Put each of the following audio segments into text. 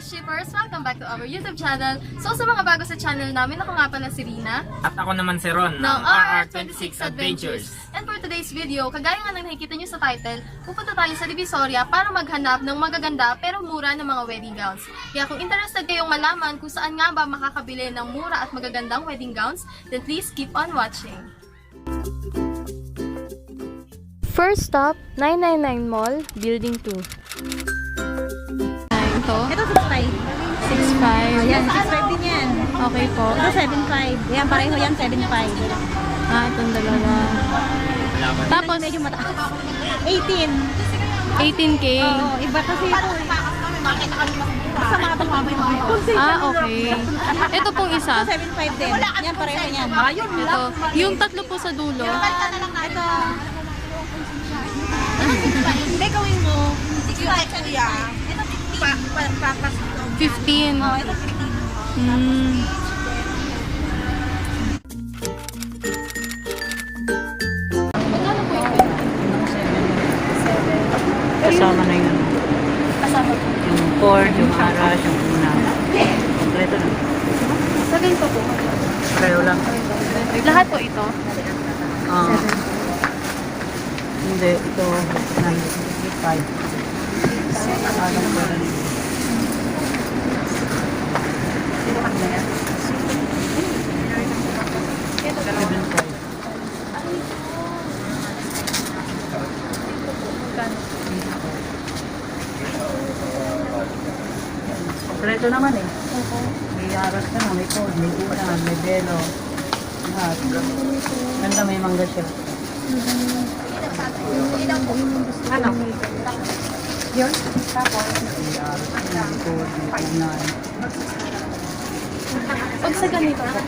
Shippers! Welcome back to our YouTube channel. So sa mga bago sa channel namin, ako nga pala si Rina. At ako naman si Ron ng RR26 Adventures. And for today's video, kagaya nga ng nakikita nyo sa title, pupunta tayo sa Divisoria para maghanap ng magaganda pero mura ng mga wedding gowns. Kaya kung interested kayong malaman kung saan nga ba makakabili ng mura at magagandang wedding gowns, then please keep on watching. First stop, 999 Mall, Building 2. Ito? Ito 6.5. 6.5. Ayan, 6.5 din yan. Okay po. Ito 7.5. Ayan, pareho yan, 7.5. Ah, itong dalawa. Tapos, Medyo mataas. 18. 18K. Oo, iba kasi ito. Sa mga tumabay mo. Ah, okay. Ito pong isa. 7.5 din. Yan, pareho yan. Ito. Yung tatlo po sa dulo. Ito. Hindi, gawin mo. 6.5 kuya. Ito 15. 15. Oo, ito 15. Hmm. Magkano po ito? Kasama na yun. Kasama po. Yung cord, yung aras, yung una. Kompleto na. Sa ganito po. Pareho lang. Lahat po ito. Ah. Hindi, ito 95. Alam ko rin. Kompleto naman eh. May aras ka na, may cord, may unan, may belo. Lahat. Ganda, may mangga siya. Ano? Yun? Tapos? May aras ka na, may cord, may unan. Pag sa ganito po.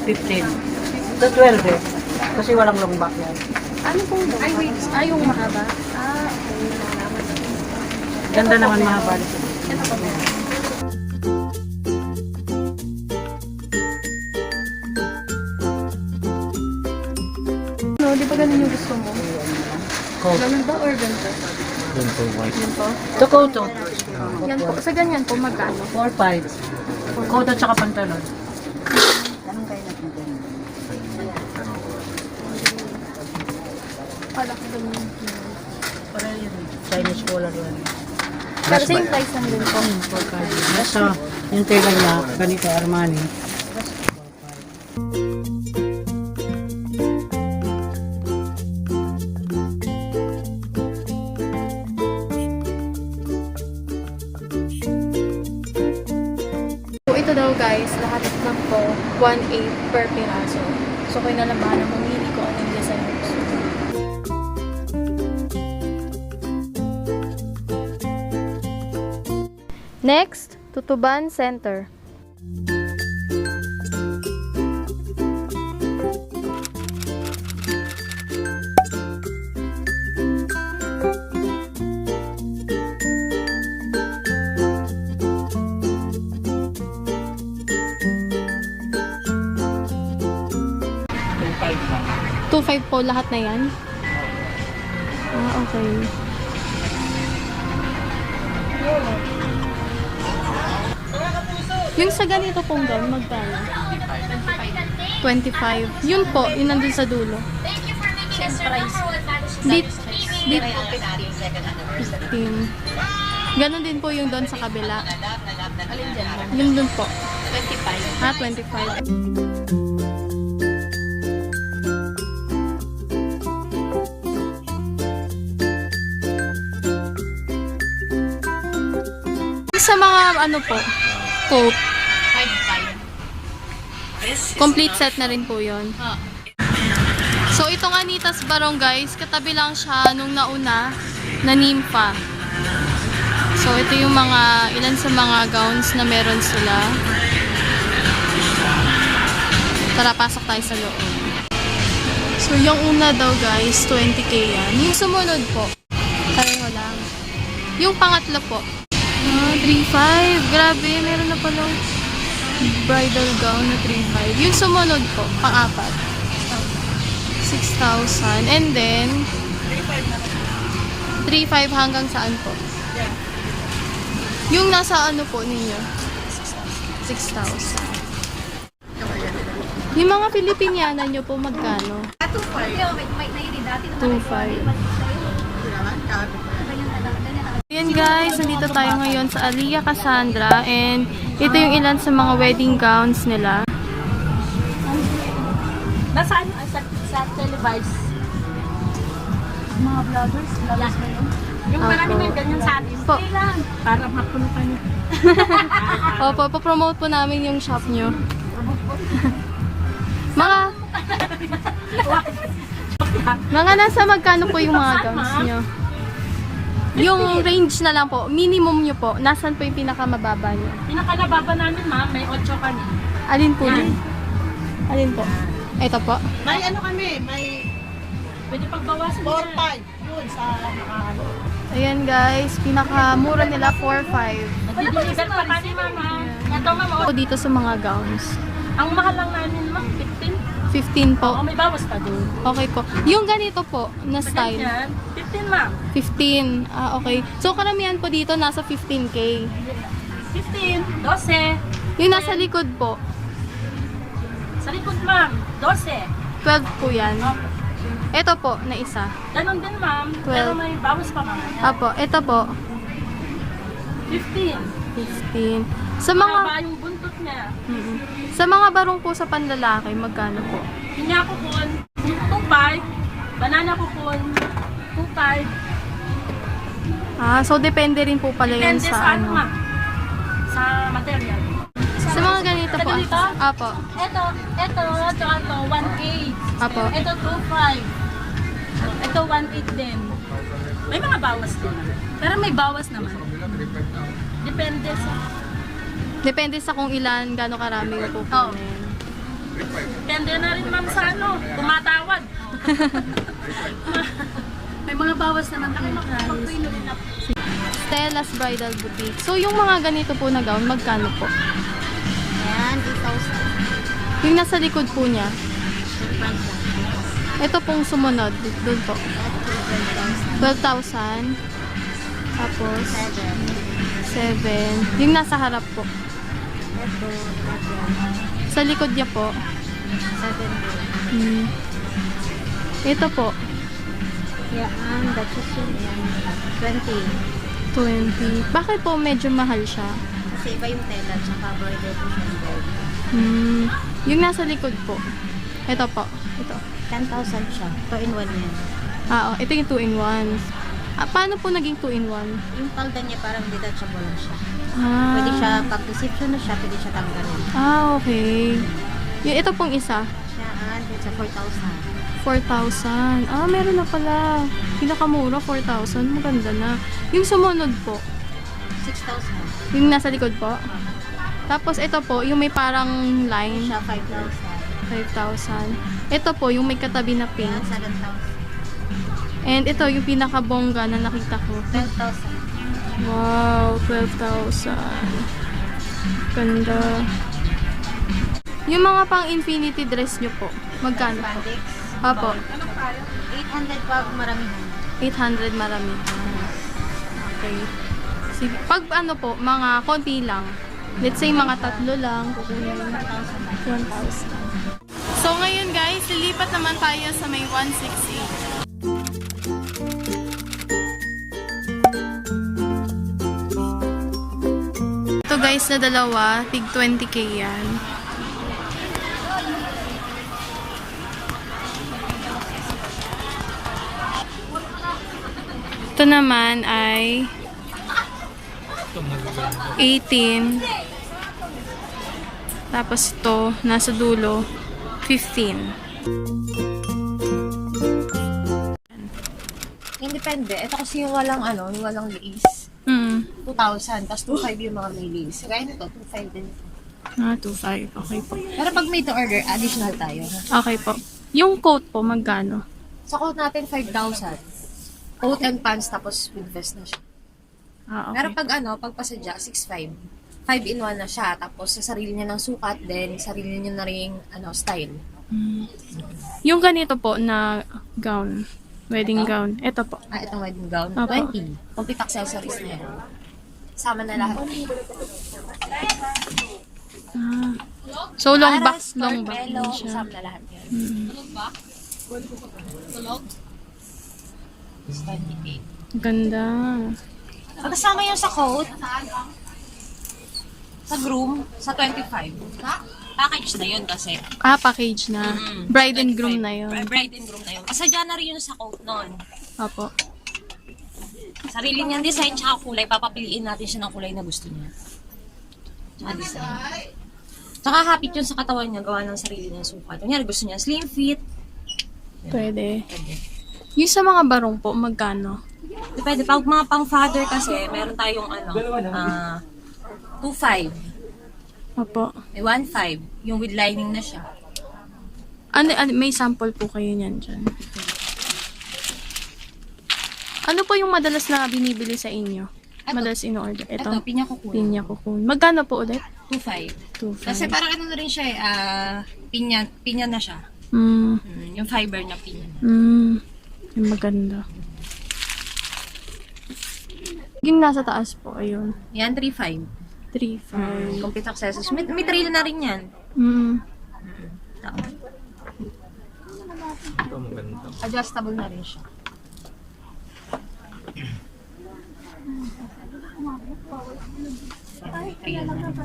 15. Ito 12 eh. Kasi walang long back yan. Ano pong ito? Ay, wait. Ah, yung mahaba. Ah, okay. Ganda naman mahaba. Ito po. No, di ba ganun yung gusto mo? Coat. Ganun ba or ganito? Ganito white. Yan po? Ito coat to. Yan po. Sa ganyan po, magkano? 4-5. Coat at saka pantalon. Anong kayo natin? Pala ko ganyan. Para yun. Chinese collar yan. Pero same price lang din po. Basta yung tela niya, ganito Armani. So ito daw guys, lahat lang po 1.8 per piraso. So kayo na lang bahala mamili ko anong design na gusto mo. Next, Tutuban Center. Five lang. 2.5 po lahat na yan? Ah, okay. Yung sa ganito pong gown, magkano? 25. Yun po, yun nandun sa dulo. Same price. Dito 15. Ganon din po yung doon sa kabila. Alin dyan mo? Yung doon po. 25. Ah, 25. Sa mga ano po, coat. 5.5. Complete set na rin po yun. So, itong Anitas Barong guys, katabi lang siya nung nauna na Nympha. So, ito yung mga, ilan sa mga gowns na meron sila. Tara, pasok tayo sa loob. So, yung una daw guys, 20K yan. Yung sumunod po, pareho lang. Yung pangatlo po, 3.5. Grabe, meron na pala bridal gown na 3.5. Yung sumunod po, pang-apat, 6,000. And then, 3.5 hanggang saan po? Yung nasa ano po ninyo? 6,000. Yung mga Filipiniana nyo po magkano? 2,500. Ayan guys, nandito tayo ngayon sa Alia Cassandra and ito yung ilan sa mga wedding gowns nila. Nasaan? Sa Televise. Mga vloggers ba yun? Yung marami Opo. na ganyan sa atin. Po. Kailan? Para mapuno ka niyo. Opo, papromote po namin yung shop nyo. Mga nasa magkano po yung mga gowns nyo? Yung range na lang po, minimum nyo po, nasan po yung pinakamababa nyo? Pinakalababa namin ma'am, may 8 kami. Alin po dun? Alin po? Ito po. May ano kami, may Pwede pagbawasan 4-5 yun sa ano. Ayan guys, pinakamura nila 4,500. Nag-deliver pa kami mama. Ito ma'am, Po dito sa mga gowns. ang mahal lang namin ma'am, 15. 15 po. Oo, may bawas pa doon. Okay po. Yung ganito po, na style. Ganyan, 15 ma'am. 15. Ah, okay. So, karamihan po dito nasa 15K. 15, 12. Yung nasa likod po, Sa likod ma'am, 12. 12 po yan. Ito po, na isa. Ganon din ma'am, 12. pero may bawas pa ma'am. Apo, ito po, 15. 15. Sa mga, Mahaba yung buntot niya. sa mga barong po sa panlalaki, magkano po? Pinya ko po, 2.5. Banana ko po, 2.5. Ah, so depende rin po pala yan Depende sa sa ano ano. ma'am. Sa material. Sa mga ganito Sa po. ganito? Apo. Ito, 1.8. Apo. Ito, 2.5. Ito, 1.8 din. May mga bawas din. Pero may bawas naman. Depende sa... Depende sa kung ilan, gaano karami yung po Oo. na yan. Depende na rin ma'am sa ano, tumatawad. May mga bawas naman kami. Stella's Bridal Boutique. So, yung mga ganito po na gown, magkano po? Ayan, 8,000. Yung nasa likod po niya. Ito pong sumunod. Doon po. 12,000. Tapos, 7. Yung nasa harap po. Sa likod niya po. 7. Ito po. Yan, that's yun. 20. 20. Bakit po medyo mahal siya? Kasi iba yung tela, tsaka border po siya. Yung nasa likod po. Ito po. Ito. 10,000 siya. 2-in-1 yan. Ah, oh, ito yung 2-in-1. Ah, paano po naging 2-in-1? Yung palda niya parang detachable lang siya. Ah, Pwede siya, pag reception na siya, pwede siya tanggalin. Ah, okay. Yung ito pong isa. Siya, sa 4,000. 4,000. Ah, meron na pala. Pinakamura, 4,000. Maganda na. Yung sumunod po. 6,000. Yung nasa likod po. Tapos ito po, yung may parang line. Siya, 5,000. 5,000. Ito po, yung may katabi na pink. Yan, 7,000. And ito, yung pinakabongga na nakita ko. 12,000. Wow, 12,000. Ganda. Yung mga pang infinity dress nyo po, magkano po? Spandex. Apo, 800 pag maramihan. 800 marami. Okay. Sige. Pag ano po, mga konti lang. Let's say mga 3 lang, kukunin 1,000. So ngayon guys, lilipat naman tayo sa may 168. Ito guys na dalawa, tig 20k yan. Ito naman ay 18. Tapos ito, nasa dulo, 15. Independe. Ito kasi yung walang ano, yung walang lace. 2,000. Tapos 2,500 yung mga may lace. Kaya nito, 2,500 din. Ah, 2,500. Okay po. Pero pag made to order, additional tayo. Okay po. Yung coat po, magkano? Sa coat natin, 5,000. Coat and pants, tapos with vest na siya. Ah, Pero okay. pag ano, pag pasadya, 6,500. 5-in-1 na siya. Tapos sa sarili niya ng sukat, then sarili niya na rin ano, style. Yung ganito po na gown, wedding gown. Ito po. Itong wedding gown, Opo. 20. Complete accessories na yan. Kasama na lahat. Ah. So, long back, Aras, long cord, back belo, din siya. kasama na lahat yan. It's 28. Ganda. Pagkasama yun sa coat, sa groom, sa 25. Package na yun kasi. Ah, package na. Bride and groom na yun. Bride and groom na yun. Kasadya na rin yun sa coat nun. Opo. Sarili niyang design tsaka kulay, papapiliin natin siya ng kulay na gusto niya. Tsaka design. Tsaka hapit yun sa katawan niya, gawa ng sarili niyang sukat. Kunyari gusto niya slim fit. Pwede. Pwede. Yung sa mga barong po, magkano? Depende. Pag mga pang father kasi, meron tayong 2.5. Opo. May 1.5. Yung with lining na siya. May sample po kayo niyan dyan. Ano po yung madalas na binibili sa inyo? Madalas in-order? Ito, pinya cocoon. Pinya cocoon. Magkano po ulit? 2.5. 2.5. Kasi parang ano na rin siya pinya na siya. Yung fiber na pinya. Yung maganda. Yung nasa taas po, ayun. Yan, 3.5. 3.5. Complete accessories. May trail na rin yan. Ito maganda. Adjustable na rin siya.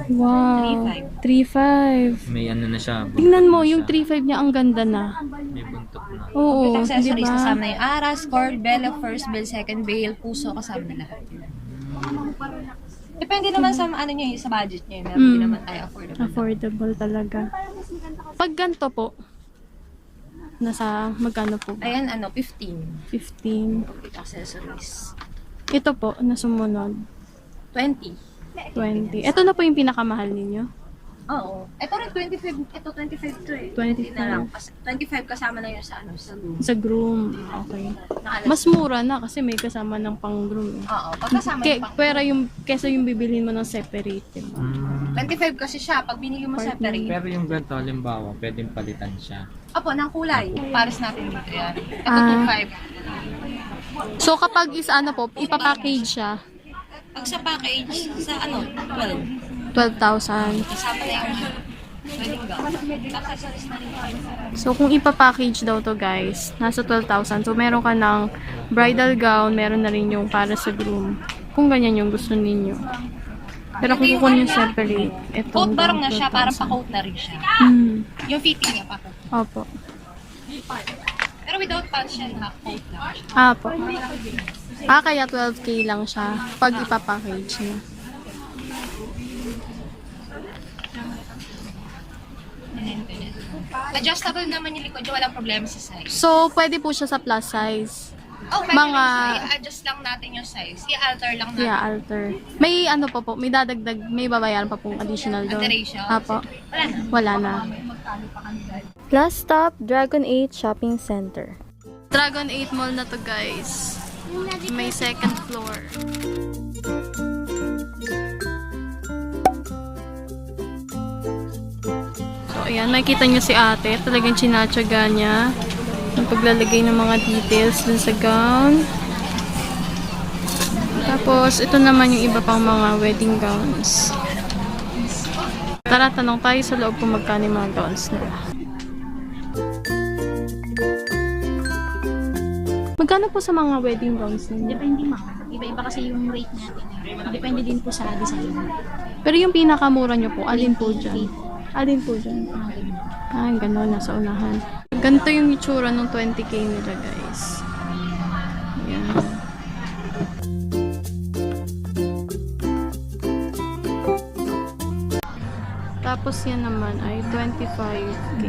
Wow. 3.5. May ano na siya. buntot Tingnan mo, na yung siya. 3.5 niya, ang ganda na. May buntot na. Oo, Complete accessories. diba? Kasama na yung aras, cord, belo, first bell, second bell, puso, kasama na lahat. Depende naman sa ano niya, sa budget niya. Meron din naman tayo affordable. Affordable talaga. Pag ganito po, nasa magkano po ba? Ayan, 15. 15. Complete accessories. Ito po, na sumunod. 20. 20. Ito na po yung pinakamahal ninyo. Oo. Ito rin 25. Ito 25 to eh. 25. 20 na lang. 25 kasama na yun sa sa room. Sa groom. Okay. Nakalas. Mas mura na kasi may kasama ng pang groom. Oo. Pagkasama yung pang- Pera yung, kesa yung bibilhin mo ng separate. Diba? 25 kasi siya. Pag binili mo Part separate. Pero yung ganito, halimbawa, pwedeng palitan siya. Opo, ng kulay. Pares natin dito yan. Ito Ah. 25. So kapag is ano po, ipapackage siya, Pag sa package, sa 12. 12,000. Kasama na yung wedding gown. Accessories na rin. So kung ipapackage daw to guys, nasa 12,000. So meron ka ng bridal gown, meron na rin yung para sa groom. Kung ganyan yung gusto ninyo. Pero kung kukunin yung separate, ito Coat barong na siya, parang pa-coat na rin siya. Yung fitting niya pa-coat. Opo. Pero without pants siya, coat na siya. Apo. Kaya 12K lang siya pag ipapackage niya. Adjustable naman yung likod niya, walang problema sa size. So, pwede po siya sa plus size. Oh, pwede Mga- rin siya. I-adjust lang natin yung size. I-alter lang natin. Yeah, alter. May ano pa po, may dadagdag, may babayaran pa pong additional doon. Alteration. Apo. Wala na. Wala na. Last stop, Dragon 8 Shopping Center. Dragon 8 Mall na to guys. May second floor. So ayan, makikita nyo si ate. Talagang chinatsaga niya. Ang paglalagay ng mga details dun sa gown. Tapos, ito naman yung iba pang mga wedding gowns. Tara, tanong tayo sa loob kung magkano yung mga gowns nila. Magkano po sa mga wedding gowns ninyo? Depende ma'am. Iba-iba kasi yung rate natin. Depende din po sa design. Pero yung pinakamura nyo po, alin po dyan? Alin po dyan? Ah, gano'n, nasa unahan. Ganito yung itsura ng 20K nila, guys. Ayan. Tapos yan naman ay 25K.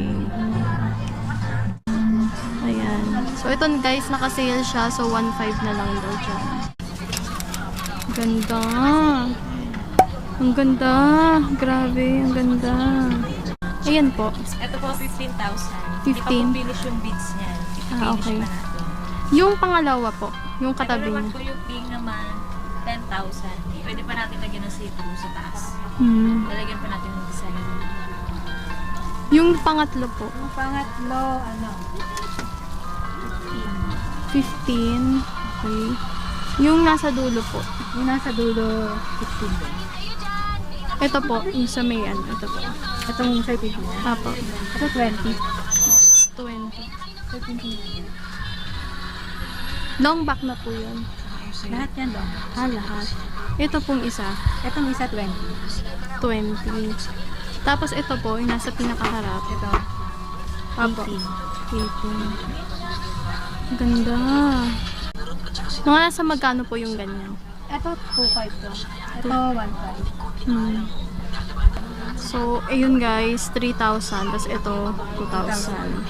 Ayan. So, ito guys, naka-sale siya. So, 1.5 na lang daw dyan. Ganda. Ang ganda. Grabe, ang ganda. Ayan po. Ito po 15,000. 15. Hindi pa po finish yung beads niya. Ah, okay. pa natin. Yung pangalawa po, yung Ito katabi naman niya. po yung pink naman, 10,000. Pwede pa natin lagyan ng situ sa taas. Lalagyan pa natin ng design. Yung pangatlo po, Yung pangatlo, 15. Okay. Yung nasa dulo po. Yung nasa dulo, 16 din. Ito po, yung sa may ano. Ito po. Itong certificate niya. Apo. Ito 20. 20. Long back na po yun. Lahat yan daw. Lahat. Ito pong isa. Itong isa 20. 20. Tapos ito po, yung nasa pinakaharap. Ito, Apo. 18. 18. Ganda. Mga nasa magkano po yung ganyan? Ito 2.5 to. Ito 1.5. So, ayun guys, 3,000. Tapos ito, 2,000.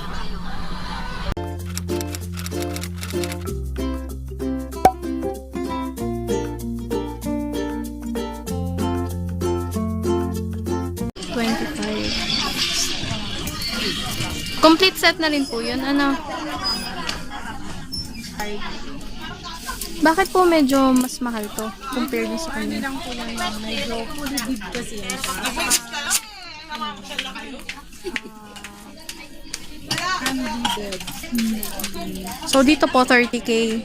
Complete set na rin po yun. Ano? Bakit po medyo mas mahal to compared sa kanya? Lang po yan, medyo fully bid kasi yan siya. So, dito po 30K.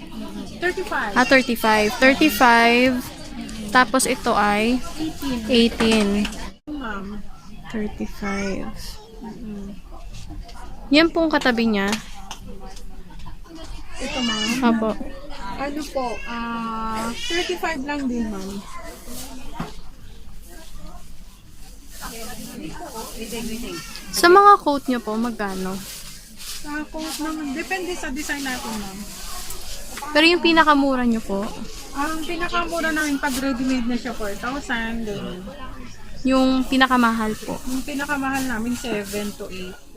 35. 35. 35. Tapos ito ay 18. Ma'am. 35. Yan pong katabi niya. Ito ma'am. Apo. Ano po, 35 lang din ma'am. Sa mga coat niyo po, magkano? Sa coat naman, depende sa design natin ma'am. Pero yung pinakamura niyo po, Ang pinakamura namin pag ready-made na siya 4,000 din. yung pinakamahal po. Yung pinakamahal namin 7 to 8.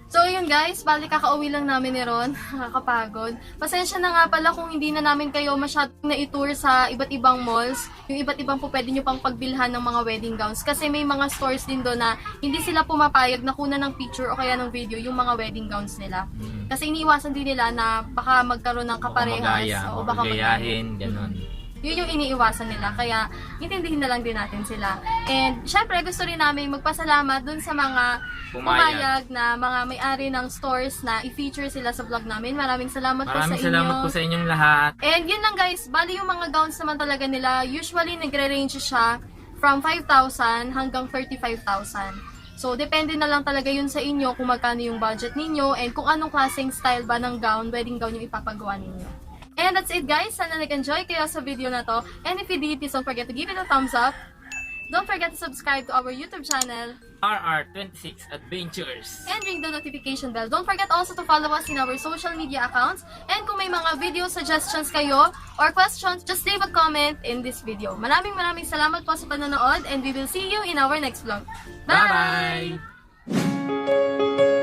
So, yun guys, bali kakauwi lang namin ni Ron. Nakakapagod. Pasensya na nga pala kung hindi na namin kayo masyadong na-tour sa iba't ibang malls. Yung iba't ibang po pwede nyo pang pagbilhan ng mga wedding gowns. Kasi may mga stores din doon na hindi sila pumapayag na kunan ng picture o kaya ng video yung mga wedding gowns nila. Kasi iniiwasan din nila na baka magkaroon ng kaparehas. Magaya, O baka magayahin, ganun. Yun yung iniiwasan nila. Kaya, intindihin na lang din natin sila. And, syempre, gusto rin namin magpasalamat dun sa mga pumayag na mga may-ari ng stores na i-feature sila sa vlog namin. Maraming salamat po sa Maraming inyo. salamat po sa inyong lahat. And yun lang guys, bali yung mga gowns naman talaga nila, usually nagre-range siya from 5,000 hanggang 35,000. So, depende na lang talaga yun sa inyo kung magkano yung budget ninyo and kung anong klaseng style ba ng gown, wedding gown yung ipapagawa ninyo. And that's it guys. Sana nag-enjoy kayo sa video na to. And if you did, please don't forget to give it a thumbs up. Don't forget to subscribe to our YouTube channel. RR26 Adventures. And ring the notification bell. Don't forget also to follow us in our social media accounts. And kung may mga video suggestions kayo or questions, just leave a comment in this video. Maraming salamat po sa panonood and we will see you in our next vlog. Bye! Bye-bye!